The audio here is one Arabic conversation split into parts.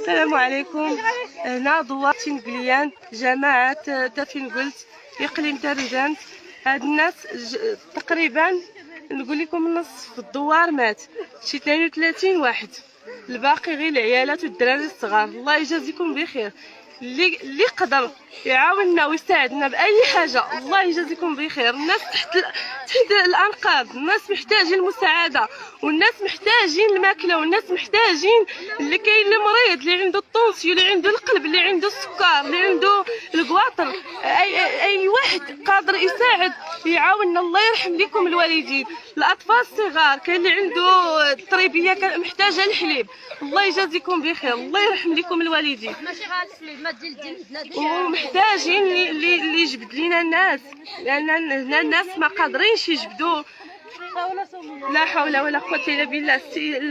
السلام عليكم. هنا دوار تنقليان جماعة فين قلت إقليم تارودانت. هاد الناس تقريبا نقول لكم نصف الدوار مات، شي 32 واحد، الباقي غير العيالات والدراري الصغار. الله يجازيكم بخير. اللي قدر يعاوننا ويساعدنا باي حاجه الله يجازيكم بخير. الناس تحت الانقاض، الناس محتاجين المساعده، والناس محتاجين الماكله، والناس محتاجين اللي كاين اللي مريض، اللي عنده الطونسيو، اللي عنده القلب، اللي عنده السكر، اللي عنده القواطر. اي واحد قادر يساعد يعاوننا. الله يرحم لكم الوالدين، الاطفال الصغار، كاين اللي عنده الطريبيه محتاجه الحليب. الله يجازيكم بخير، الله يرحم لكم الوالدين. ماشي غير السليمات ديال الدين، ومحتاجين اللي يجبد لينا الناس، لان هنا الناس ما قادرينش يجبدوا. لا حول ولا قوه الا بالله.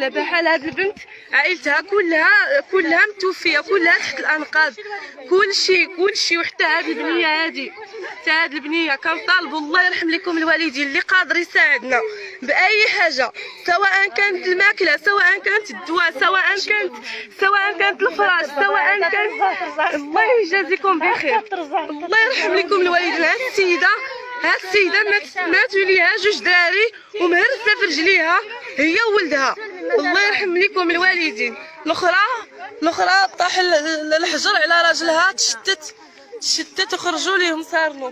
بحال هاد البنت عائلتها كلها متوفيه، كلها تحت الانقاض، كلشي وحتى هاد البنيه هادي، حتى هاد البنيه. كنطالبوا الله يرحم لكم الوالدين اللي قادر يساعدنا باي حاجه، سواء كانت الماكله، سواء كانت الدواء، سواء كانت الفراش، سواء كانت. الله يجازيكم بخير، الله يرحم لكم الوالدين. هاد السيده ماتوا ليها جوج دراري ومهرسه في رجليها هي وولدها. الله يرحم لكم الوالدين. الاخرى طاح الحجر على راجلها، تشتت وخرجوا ليهم صاروا.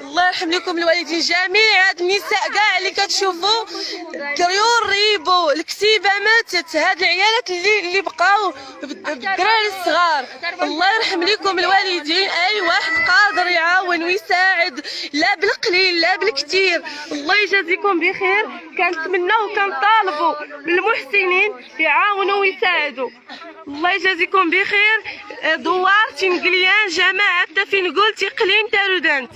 الله يرحم لكم الوالدين. جميع هاد النساء كاع اللي كتشوفوا كريور ريبو، الكتيبه ماتت، هاد العيالات اللي بقاو بالدراري الصغار. الله يرحم لكم الوالدين. اي واحد قادر يعاون ويساعد، لا بالقليل لا بالكثير، الله يجازيكم بخير. كنتمناو وكنطالبوا بالمحسنين يعاونوا ويساعدوا. الله يجازيكم بخير. دوار تنقليان جماعه فين قلت إقليم تارودانت.